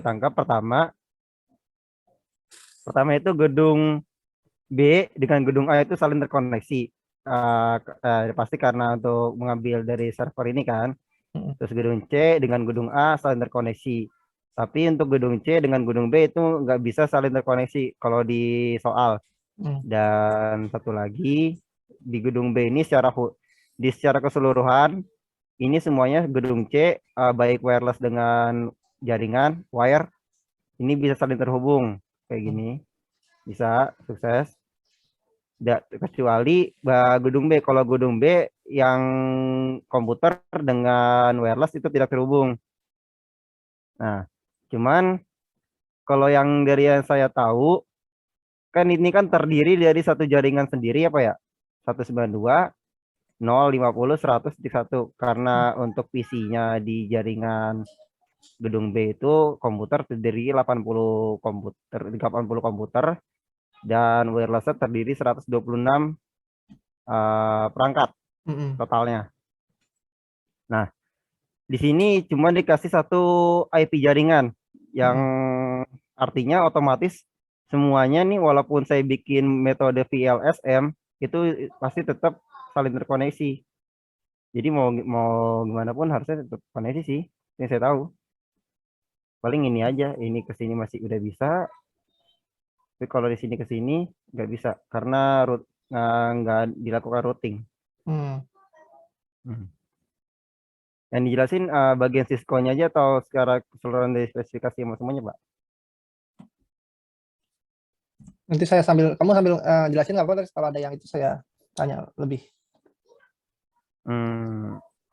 tangkap pertama itu gedung B dengan gedung A itu saling terkoneksi. Pasti karena untuk mengambil dari server ini kan. Mm, Terus gedung C dengan gedung A saling terkoneksi. Tapi untuk gedung C dengan gedung B itu nggak bisa saling terkoneksi kalau di soal. mm, Dan satu lagi di gedung B ini secara keseluruhan ini semuanya gedung C baik wireless dengan jaringan wire ini bisa saling terhubung kayak mm. gini. Bisa sukses. Kecuali gedung B. Kalau gedung B yang komputer dengan wireless itu tidak terhubung. Nah, cuman kalau yang dari yang saya tahu, kan ini kan terdiri dari satu jaringan sendiri apa ya? 192.050.100.1. Karena untuk PC-nya di jaringan gedung B itu komputer terdiri 80 komputer, 80 komputer dan wireless terdiri 126 perangkat Mm-mm. totalnya. Nah, di sini cuma dikasih satu IP jaringan yang Mm-mm. artinya otomatis semuanya nih walaupun saya bikin metode VLSM itu pasti tetap saling terkoneksi. Jadi mau mau gimana pun harusnya tetap koneksi sih. Yang saya tahu. Paling ini aja, ini ke sini masih udah bisa, tapi kalau di sini ke sini nggak bisa karena nggak dilakukan routing. Mm. Hmm. Yang dijelasin bagian Cisco-nya aja atau secara keseluruhan dari spesifikasi semuanya, Pak? Nanti kamu sambil jelasin nggak apa kalau ada yang itu saya tanya lebih.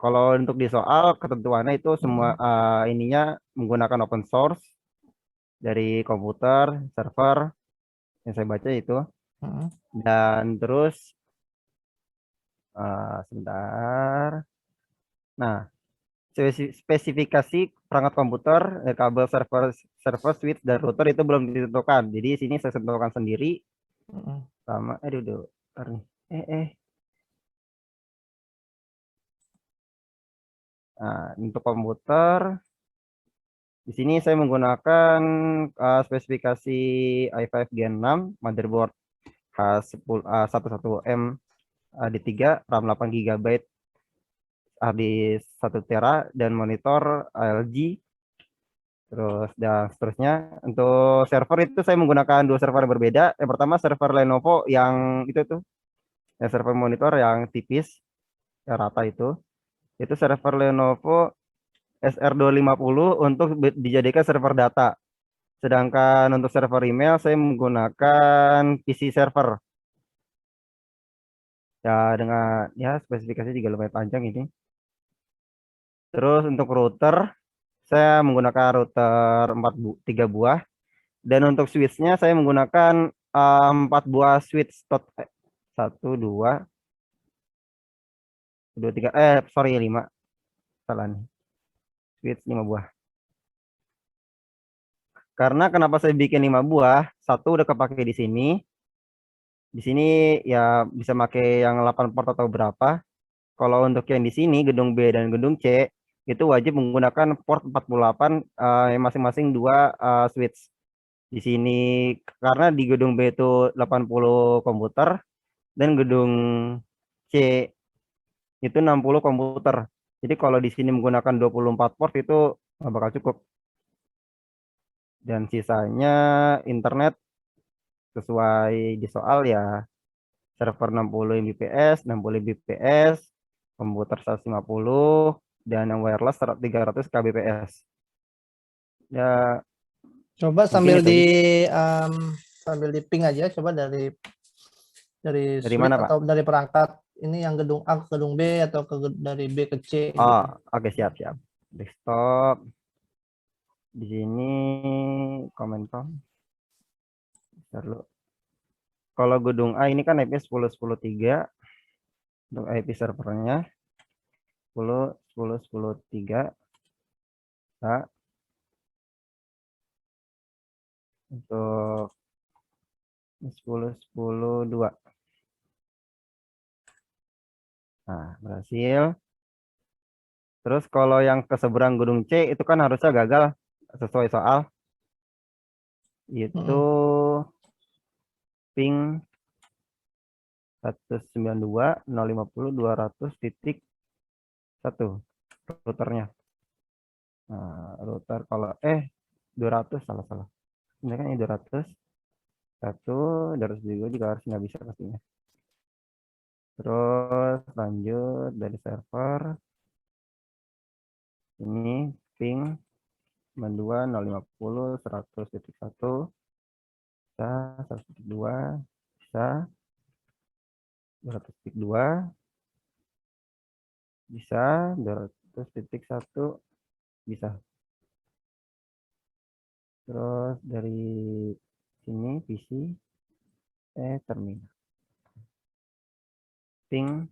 Kalau untuk di soal ketentuannya itu semua Mm-mm. ininya menggunakan open source dari komputer, server yang saya baca itu, Mm-mm. dan terus sebentar. Nah, spesifikasi perangkat komputer, kabel server, server switch dan router itu belum ditentukan. Jadi sini saya tentukan sendiri Mm-mm. sama, aduh, bentar nih. Untuk komputer di sini saya menggunakan spesifikasi i5 Gen 6 motherboard H10 11M D3 RAM 8 GB habis 1 tera dan monitor LG terus dan seterusnya. Untuk server itu saya menggunakan dua server yang berbeda. Yang pertama server Lenovo yang itu tuh, yang server monitor yang tipis, yang rata itu server Lenovo SR250 untuk dijadikan server data. Sedangkan untuk server email saya menggunakan PC server. Ya dengan ya spesifikasi juga lumayan panjang ini. Terus untuk router saya menggunakan router 3 buah dan untuk switchnya saya menggunakan 4 buah switch satu dua tiga sorry 5 salah nih, switch 5 buah. Karena kenapa saya bikin 5 buah? Satu udah kepake di sini. Di sini ya bisa pakai yang 8 port atau berapa. Kalau untuk yang di sini gedung B dan gedung C itu wajib menggunakan port 48 yang masing-masing dua switch. Di sini karena di gedung B itu 80 komputer dan gedung C itu 60 komputer. Jadi kalau di sini menggunakan 24 port itu bakal cukup. Dan sisanya internet sesuai di soal ya server 60 Mbps, 60 Mbps, komputer 150 dan yang wireless 300 kbps. Ya, Coba mungkin itu aja. um, sambil di ping aja, coba dari Dari switch mana, Pak? atau dari perangkat ini yang gedung A ke gedung B atau dari B ke C Oh, gitu. oke, siap-siap. Desktop di sini komen kom. Kalau gedung A ini kan IP 10.10.3 untuk IP servernya 10.10.10.3. Nah, untuk 10.10.2. Nah, berhasil. Terus kalau yang ke seberang gedung C itu kan harusnya gagal. sesuai soal itu ping 192.050.200.1 routernya. Nah, router kalau 200 salah. Ini kan ini 200. 200 juga harus nggak bisa pastinya. Terus lanjut dari server. Ini ping 92.050.100.1 bisa 100.2 bisa 200.2 bisa 200.1 bisa. Terus dari sini PC terminal ping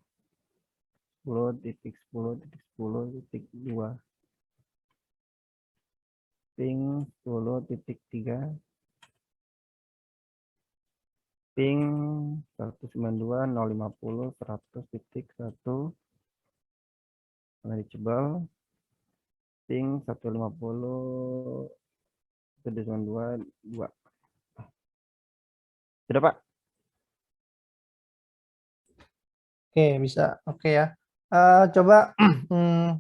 10.10.10.2 ping 10.3 ping 192.050.100.1 manageable ping 150.192 sudah Pak. Oke, bisa. Oke ya. Coba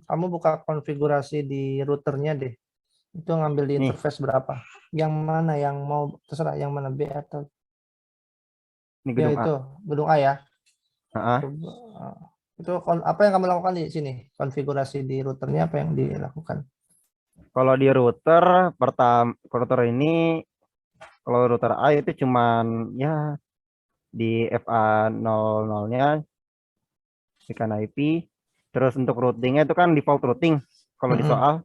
kamu buka konfigurasi di routernya deh. Itu ngambil di Nih. interface berapa? Yang mana yang mau terserah, yang mana B atau Ini ya gedung A. itu gedung A ya. Nah, Coba, itu apa yang kamu lakukan di sini? Konfigurasi di routernya apa yang dilakukan? kalau di router router ini kalau router A itu cuman ya di FA00-nya sekian IP. Terus untuk routingnya itu kan default routing. Kalau di soal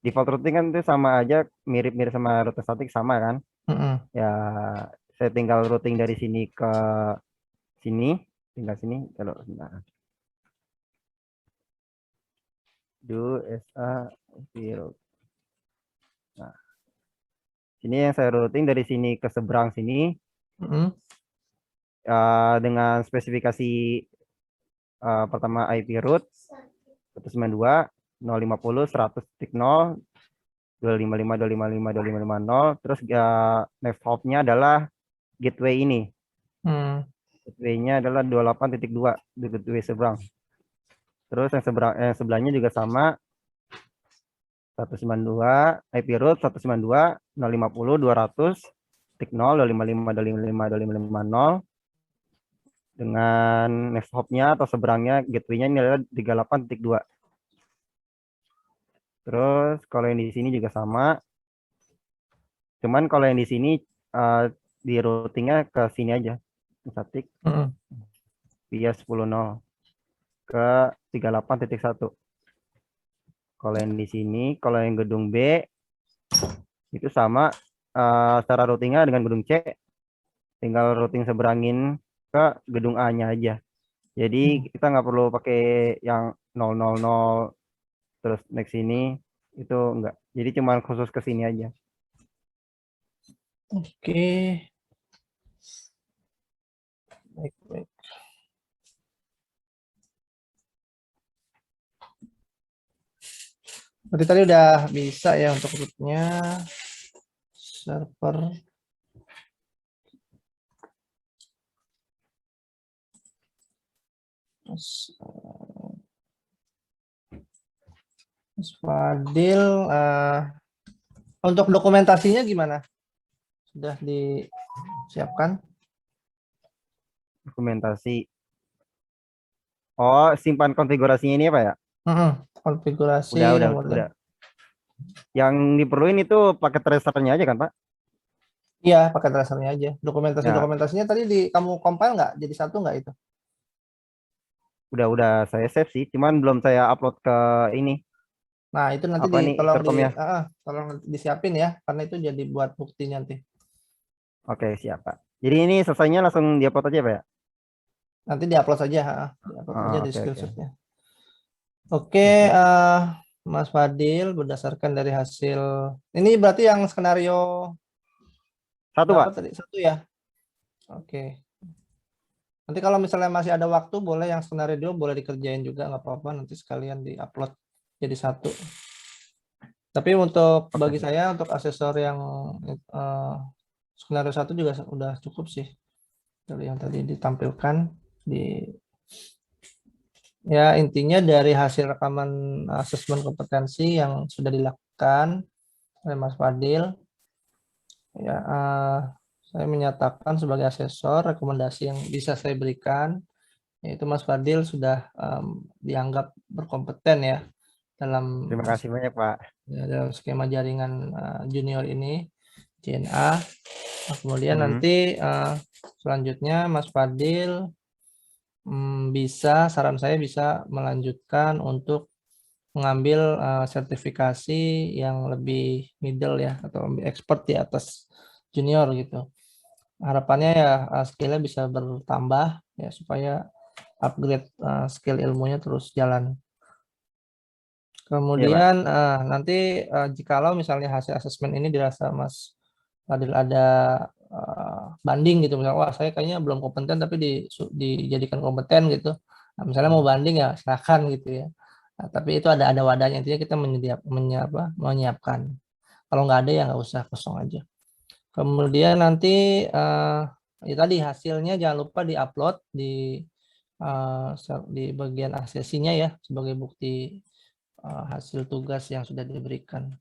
default routing kan itu sama aja, mirip-mirip sama router statik sama kan. Ya saya tinggal routing dari sini ke sini, tinggal sini kalau do SA 0. Nah, sini yang saya routing dari sini ke seberang sini dengan spesifikasi pertama IP root 192.050.100.0 255.255.255.0. Terus next hop-nya adalah gateway ini. Gateway-nya adalah 28.2 di gateway seberang. Terus yang sebelahnya juga sama 192 IP root 192.050.200.0 255.255.255.0 dengan next hop-nya atau seberangnya gateway-nya ini adalah 38.2. Terus kalau yang di sini juga sama. Cuman kalau yang di sini di routingnya ke sini aja. Statik via 10.0 ke 38.1. Kalau yang di sini, kalau yang gedung B itu sama secara routingnya dengan gedung C, tinggal routing seberangin ke gedung A-nya aja. Jadi kita nggak perlu pakai yang 000 terus next sini, itu enggak. Jadi cuma khusus ke sini aja. Oke. Baik. Berarti tadi udah bisa ya untuk rootnya server. Mas Fadil, untuk dokumentasinya gimana? Sudah disiapkan? Dokumentasi. Oh, simpan konfigurasinya ini apa ya? Konfigurasi Udah. Yang diperluin itu pakai tracernya aja kan, Pak? Iya, pakai tracernya aja. Ya. Dokumentasinya tadi kamu compile nggak? Jadi satu nggak itu? Udah saya save sih, cuman belum saya upload ke ini. Nah, itu nanti Apa nih, Intercom-nya? tolong disiapin ya, karena itu jadi buat bukti nanti. Oke, siap, Pak. Jadi ini selesainya langsung diupload aja, Pak ya? Nanti diupload saja, diupload aja di Oke. screenshotnya. Oke, Mas Fadil, berdasarkan dari hasil ini berarti yang skenario Satu, berapa Pak. tadi? Satu ya. Oke. Nanti kalau misalnya masih ada waktu, boleh yang skenario boleh dikerjain juga, nggak apa-apa. Nanti sekalian diupload jadi satu. Tapi untuk Oke. bagi saya untuk asesor yang skenario 1 juga udah cukup sih. Dari yang tadi ditampilkan di ya intinya dari hasil rekaman asesmen kompetensi yang sudah dilakukan oleh Mas Fadil ya saya menyatakan sebagai asesor rekomendasi yang bisa saya berikan yaitu Mas Fadil sudah dianggap berkompeten ya dalam Terima kasih banyak, Pak. dalam skema jaringan junior ini JNA. Nah, kemudian Hmm. nanti selanjutnya Mas Fadil bisa saran saya bisa melanjutkan untuk mengambil sertifikasi yang lebih middle ya atau lebih expert di atas junior gitu. Harapannya ya skillnya bisa bertambah ya supaya upgrade skill ilmunya terus jalan. Iya, Pak. Kemudian nanti jikalau misalnya hasil asesmen ini dirasa Mas Fadil ada banding gitu misalnya wah saya kayaknya belum kompeten tapi dijadikan kompeten gitu. Nah, misalnya mau banding ya silakan gitu ya. Nah, tapi itu ada wadahnya intinya kita menyiapkan. Kalau nggak ada ya nggak usah kosong aja. Kemudian nanti ya tadi hasilnya jangan lupa diupload di bagian aksesinya ya sebagai bukti hasil tugas yang sudah diberikan.